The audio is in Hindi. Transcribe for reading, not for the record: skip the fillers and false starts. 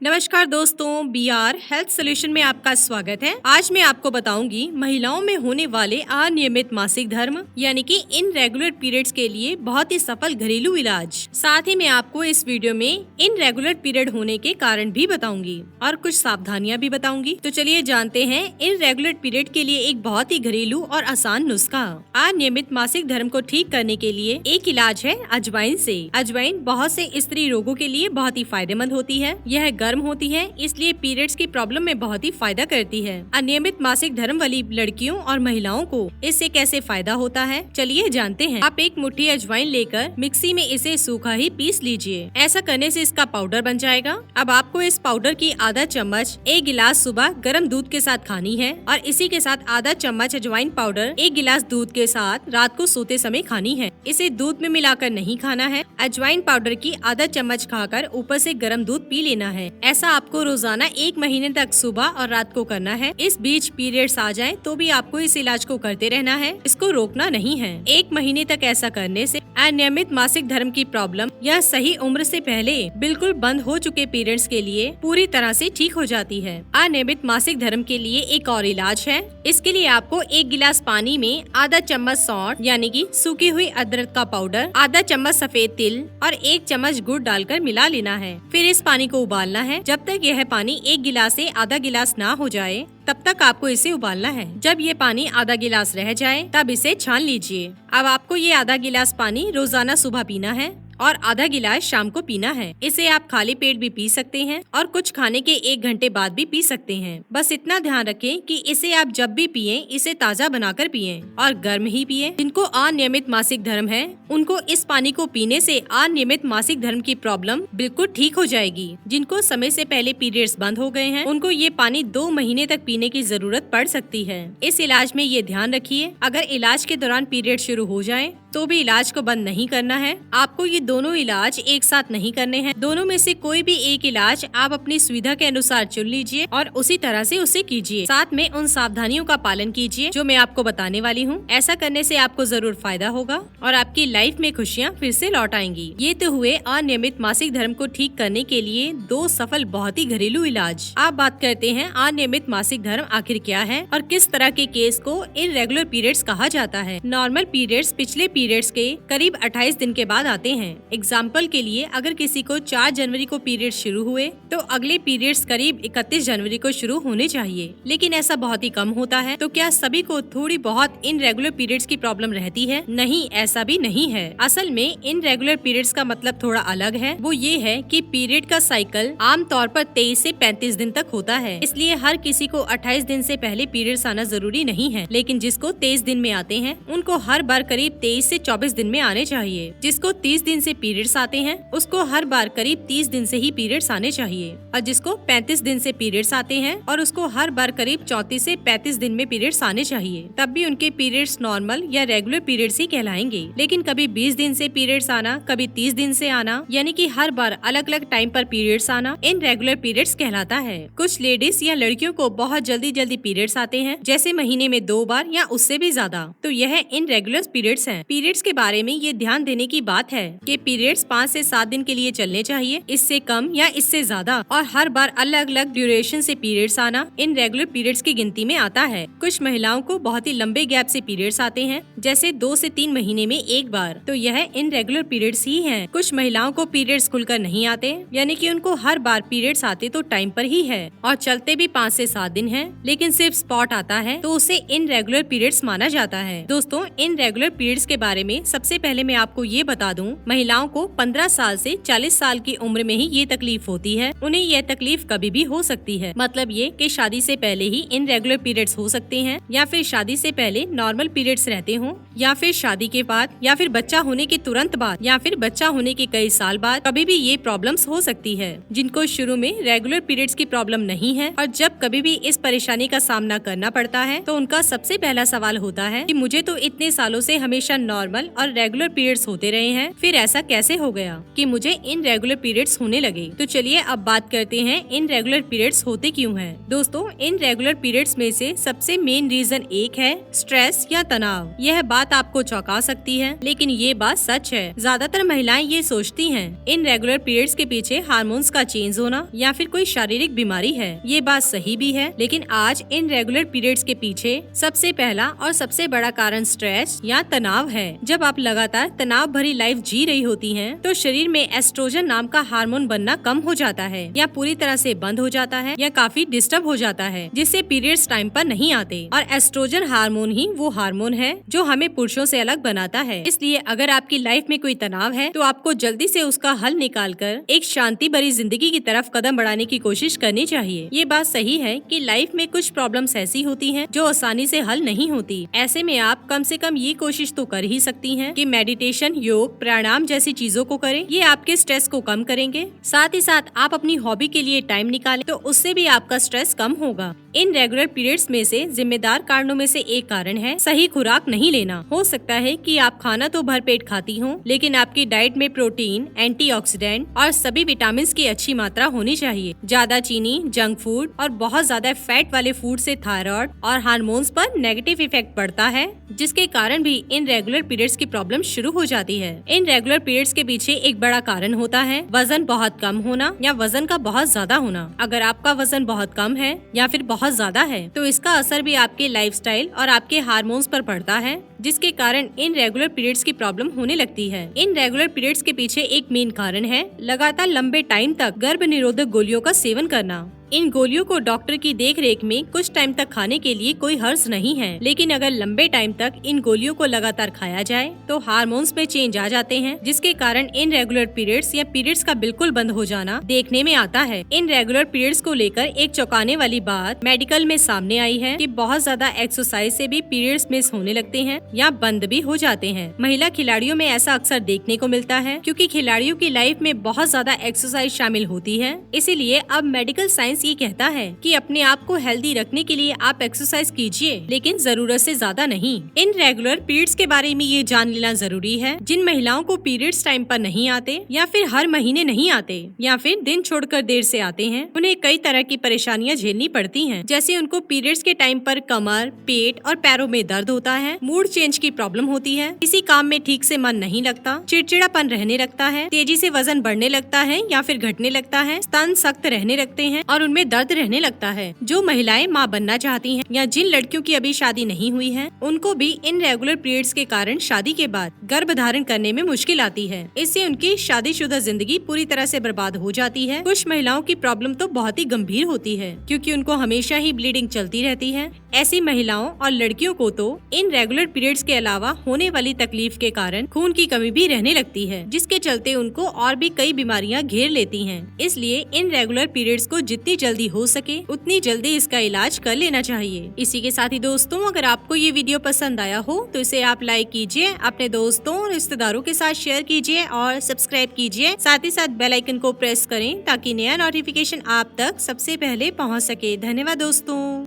नमस्कार दोस्तों, BR हेल्थ सोल्यूशन में आपका स्वागत है। आज मैं आपको बताऊंगी महिलाओं में होने वाले अनियमित मासिक धर्म यानी कि इनरेगुलर पीरियड्स के लिए बहुत ही सफल घरेलू इलाज। साथ ही मैं आपको इस वीडियो में इनरेगुलर पीरियड होने के कारण भी बताऊंगी और कुछ सावधानियां भी बताऊंगी। तो चलिए जानते हैं इनरेगुलर पीरियड के लिए एक बहुत ही घरेलू और आसान नुस्खा। अनियमित मासिक धर्म को ठीक करने के लिए एक इलाज है अजवाइन से। अजवाइन बहुत से स्त्री रोगों के लिए बहुत ही फायदेमंद होती है। यह गर्म होती है, इसलिए पीरियड्स की प्रॉब्लम में बहुत ही फायदा करती है। अनियमित मासिक धर्म वाली लड़कियों और महिलाओं को इससे कैसे फायदा होता है, चलिए जानते हैं। आप एक मुट्ठी अजवाइन लेकर मिक्सी में इसे सूखा ही पीस लीजिए। ऐसा करने से इसका पाउडर बन जाएगा। अब आपको इस पाउडर की आधा चम्मच एक गिलास सुबह गर्म दूध के साथ खानी है और इसी के साथ आधा चम्मच अजवाइन पाउडर एक गिलास दूध के साथ रात को सोते समय खानी है। इसे दूध में मिलाकर नहीं खाना है। अजवाइन पाउडर की आधा चम्मच खाकर ऊपर से गर्म दूध पी लेना है। ऐसा आपको रोजाना 1 महीने तक सुबह और रात को करना है। इस बीच पीरियड्स आ जाएं तो भी आपको इस इलाज को करते रहना है, इसको रोकना नहीं है। 1 महीने तक ऐसा करने से अनियमित मासिक धर्म की प्रॉब्लम या सही उम्र से पहले बिल्कुल बंद हो चुके पीरियड्स के लिए पूरी तरह से ठीक हो जाती है। अनियमित मासिक धर्म के लिए एक और इलाज है। इसके लिए आपको 1 गिलास पानी में आधा चम्मच सौंठ यानी कि सूखी हुई अदरक का पाउडर, आधा चम्मच सफेद तिल और 1 चम्मच गुड़ डालकर मिला लेना है। फिर इस पानी को उबालना है। जब तक यह पानी 1 गिलास से आधा गिलास ना हो जाए तब तक आपको इसे उबालना है। जब ये पानी आधा गिलास रह जाए तब इसे छान लीजिए। अब आपको ये आधा गिलास पानी रोजाना सुबह पीना है और आधा गिलास शाम को पीना है। इसे आप खाली पेट भी पी सकते हैं और कुछ खाने के 1 घंटे बाद भी पी सकते हैं। बस इतना ध्यान रखें कि इसे आप जब भी पिएं इसे ताज़ा बनाकर पिएं और गर्म ही पिएं। जिनको अनियमित मासिक धर्म है उनको इस पानी को पीने से अनियमित मासिक धर्म की प्रॉब्लम बिल्कुल ठीक हो जाएगी। जिनको समय से पहले पीरियड्स बंद हो गए हैं उनको ये पानी 2 महीने तक पीने की जरूरत पड़ सकती है। इस इलाज में ये ध्यान रखिए, अगर इलाज के दौरान पीरियड शुरू हो जाए तो भी इलाज को बंद नहीं करना है। आपको ये दोनों इलाज एक साथ नहीं करने हैं। दोनों में से कोई भी एक इलाज आप अपनी सुविधा के अनुसार चुन लीजिए और उसी तरह से उसे कीजिए। साथ में उन सावधानियों का पालन कीजिए जो मैं आपको बताने वाली हूँ। ऐसा करने से आपको जरूर फायदा होगा और आपकी लाइफ में खुशियाँ फिर से लौट आएंगी। ये तो हुए अनियमित मासिक धर्म को ठीक करने के लिए 2 सफल बहुत ही घरेलू इलाज। आप बात करते हैं अनियमित मासिक धर्म आखिर क्या है और किस तरह के केस को इररेगुलर पीरियड्स कहा जाता है। नॉर्मल पीरियड्स पिछले पीरियड्स के करीब 28 दिन के बाद आते हैं। एग्जाम्पल के लिए अगर किसी को 4 जनवरी को पीरियड्स शुरू हुए तो अगले पीरियड्स करीब 31 जनवरी को शुरू होने चाहिए, लेकिन ऐसा बहुत ही कम होता है। तो क्या सभी को थोड़ी बहुत इनरेगुलर पीरियड्स की प्रॉब्लम रहती है? नहीं, ऐसा भी नहीं है। असल में इनरेगुलर पीरियड्स का मतलब थोड़ा अलग है। वो ये है कि पीरियड का साइकिल आमतौर पर 23 से 35 दिन तक होता है, इसलिए हर किसी को 28 दिन से पहले पीरियड्स आना जरूरी नहीं है। लेकिन जिसको 23 दिन में आते हैं उनको हर बार करीब 23 से 24 दिन में आने चाहिए। जिसको 30 दिन से पीरियड्स आते हैं उसको हर बार करीब 30 दिन से ही पीरियड्स आने चाहिए और जिसको 35 दिन से पीरियड्स आते हैं और उसको हर बार करीब 34 से 35 दिन में पीरियड्स आने चाहिए। तब भी उनके पीरियड्स नॉर्मल या रेगुलर पीरियड्स ही कहलाएंगे। लेकिन कभी 20 दिन से पीरियड्स आना, कभी 30 दिन से आना, यानी कि हर बार अलग अलग टाइम पर पीरियड्स आना इनरेगुलर पीरियड्स कहलाता है। कुछ लेडीज या लड़कियों को बहुत जल्दी पीरियड्स आते हैं, जैसे महीने में 2 बार या उससे भी ज्यादा, तो यह इनरेगुलर पीरियड्स हैं। पीरियड्स के बारे में ये ध्यान देने की बात है कि पीरियड्स 5 से 7 दिन के लिए चलने चाहिए, इससे कम या इससे ज्यादा, और हर बार अलग अलग ड्यूरेशन से पीरियड्स आना इन रेगुलर पीरियड्स की गिनती में आता है। कुछ महिलाओं को बहुत ही लंबे गैप से पीरियड्स आते हैं, जैसे 2 से 3 महीने में एक बार, तो यह इन रेगुलर पीरियड्स ही हैं। कुछ महिलाओं को पीरियड्स खुलकर नहीं आते, यानी कि उनको हर बार पीरियड्स आते तो टाइम पर ही है और चलते भी 5 से 7 दिन है, लेकिन सिर्फ स्पॉट आता है तो उसे इन रेगुलर पीरियड्स माना जाता है। दोस्तों, इन रेगुलर पीरियड्स के बारे में सबसे पहले मैं आपको ये बता दूं, महिलाओं को 15 साल से 40 साल की उम्र में ही ये तकलीफ होती है। उन्हें यह तकलीफ कभी भी हो सकती है। मतलब ये कि शादी से पहले ही इनरेगुलर पीरियड्स हो सकते हैं, या फिर शादी से पहले नॉर्मल पीरियड्स रहते हों, या फिर शादी के बाद, या फिर बच्चा होने के तुरंत बाद, या फिर बच्चा होने के कई साल बाद कभी भी ये प्रॉब्लम्स हो सकती है। जिनको शुरू में रेगुलर पीरियड्स की प्रॉब्लम नहीं है और जब कभी भी इस परेशानी का सामना करना पड़ता है तो उनका सबसे पहला सवाल होता है कि मुझे तो इतने सालों से हमेशा नॉर्मल और रेगुलर पीरियड्स होते रहे हैं, फिर ऐसा कैसे हो गया कि मुझे इनरेगुलर पीरियड्स होने लगे। तो चलिए अब बात करते हैं इनरेगुलर पीरियड्स होते क्यों हैं। दोस्तों, इनरेगुलर पीरियड्स में से सबसे मेन रीजन एक है स्ट्रेस या तनाव। यह बात आपको चौंका सकती है, लेकिन ये बात सच है। ज्यादातर महिलाएं ये सोचती हैं इनरेगुलर पीरियड्स के पीछे हार्मोन्स का चेंज होना या फिर कोई शारीरिक बीमारी है। ये बात सही भी है, लेकिन आज इनरेगुलर पीरियड्स के पीछे सबसे पहला और सबसे बड़ा कारण स्ट्रेस या तनाव है। जब आप लगातार तनाव भरी लाइफ जी रही होती हैं, तो शरीर में एस्ट्रोजन नाम का हार्मोन बनना कम हो जाता है या पूरी तरह से बंद हो जाता है या काफी डिस्टर्ब हो जाता है, जिससे पीरियड्स टाइम पर नहीं आते। और एस्ट्रोजन हार्मोन ही वो हार्मोन है जो हमें पुरुषों से अलग बनाता है। इसलिए अगर आपकी लाइफ में कोई तनाव है, तो आपको जल्दी से उसका हल निकालकर एक शांति भरी जिंदगी की तरफ कदम बढ़ाने की कोशिश करनी चाहिए। ये बात सही है कि लाइफ में कुछ प्रॉब्लम्स ऐसी होती हैं जो आसानी से हल नहीं होती। ऐसे में आप कम से कम ये कोशिश तो कर ही सकती हैं कि मेडिटेशन, योग, प्राणायाम जैसी चीजों को करें। ये आपके स्ट्रेस को कम करेंगे। साथ ही साथ आप अपनी हॉबी के लिए टाइम निकालें, तो उससे भी आपका स्ट्रेस कम होगा। इन रेगुलर पीरियड्स में से जिम्मेदार कारणों में से एक कारण है सही खुराक नहीं लेना। हो सकता है कि आप खाना तो भरपेट खाती हो, लेकिन आपकी डाइट में प्रोटीन, एंटीऑक्सीडेंट और सभी विटामिन की अच्छी मात्रा होनी चाहिए। ज्यादा चीनी, जंक फूड और बहुत ज्यादा फैट वाले फूड से थायराइड और हार्मोन्स पर नेगेटिव इफेक्ट पड़ता है, जिसके कारण भी इन रेगुलर पीरियड्स की प्रॉब्लम शुरू हो जाती है। इन रेगुलर पीरियड्स के पीछे एक बड़ा कारण होता है वजन बहुत कम होना या वजन का बहुत ज्यादा होना। अगर आपका वजन बहुत कम है या फिर बहुत ज्यादा है, तो इसका असर भी आपके लाइफस्टाइल और आपके हार्मोन्स पर पड़ता है, जिसके कारण इन रेगुलर पीरियड्स की प्रॉब्लम होने लगती है। इन रेगुलर पीरियड्स के पीछे एक मेन कारण है लगातार लंबे टाइम तक गर्भ निरोधक गोलियों का सेवन करना। इन गोलियों को डॉक्टर की देखरेख में कुछ टाइम तक खाने के लिए कोई हर्ज नहीं है, लेकिन अगर लंबे टाइम तक इन गोलियों को लगातार खाया जाए तो हार्मोन्स में चेंज आ जाते हैं, जिसके कारण इन रेगुलर पीरियड्स या पीरियड्स का बिल्कुल बंद हो जाना देखने में आता है। इन रेगुलर पीरियड्स को लेकर एक चौंकाने वाली बात मेडिकल में सामने आई है कि बहुत ज्यादा एक्सरसाइज से भी पीरियड्स मिस होने लगते हैं या बंद भी हो जाते हैं। महिला खिलाड़ियों में ऐसा अक्सर देखने को मिलता है, क्योंकि खिलाड़ियों की लाइफ में बहुत ज्यादा एक्सरसाइज शामिल होती है। इसीलिए अब मेडिकल साइंस ये कहता है कि अपने आप को हेल्दी रखने के लिए आप एक्सरसाइज कीजिए, लेकिन जरूरत से ज्यादा नहीं। इन रेगुलर पीरियड्स के बारे में ये जान लेना जरूरी है। जिन महिलाओं को पीरियड्स टाइम पर नहीं आते या फिर हर महीने नहीं आते या फिर दिन छोड़कर देर से आते हैं, उन्हें कई तरह की परेशानियां झेलनी पड़ती हैं। जैसे उनको पीरियड्स के टाइम पर कमर, पेट और पैरों में दर्द होता है, मूड चेंज की प्रॉब्लम होती है, किसी काम में ठीक से मन नहीं लगता, चिड़चिड़ापन रहने लगता है, तेजी से वजन बढ़ने लगता है या फिर घटने लगता है, स्तन सख्त रहने लगते हैं और उनमें दर्द रहने लगता है। जो महिलाएं माँ बनना चाहती हैं या जिन लड़कियों की अभी शादी नहीं हुई है, उनको भी इन रेगुलर पीरियड्स के कारण शादी के बाद गर्भ धारण करने में मुश्किल आती है। इससे उनकी शादीशुदा जिंदगी पूरी तरह से बर्बाद हो जाती है। कुछ महिलाओं की प्रॉब्लम तो बहुत ही गंभीर होती है, क्योंकि उनको हमेशा ही ब्लीडिंग चलती रहती है। ऐसी महिलाओं और लड़कियों को तो इन रेगुलर पीरियड्स के अलावा होने वाली तकलीफ के कारण खून की कमी भी रहने लगती है, जिसके चलते उनको और भी कई बीमारियां घेर लेती हैं। इसलिए इन रेगुलर पीरियड्स को जितनी जल्दी हो सके उतनी जल्दी इसका इलाज कर लेना चाहिए। इसी के साथ ही दोस्तों, अगर आपको ये वीडियो पसंद आया हो तो इसे आप लाइक कीजिए, अपने दोस्तों और रिश्तेदारों के साथ शेयर कीजिए और सब्सक्राइब कीजिए। साथ ही साथ बेल आइकन को प्रेस करें ताकि नया नोटिफिकेशन आप तक सबसे पहले पहुंच सके। धन्यवाद दोस्तों।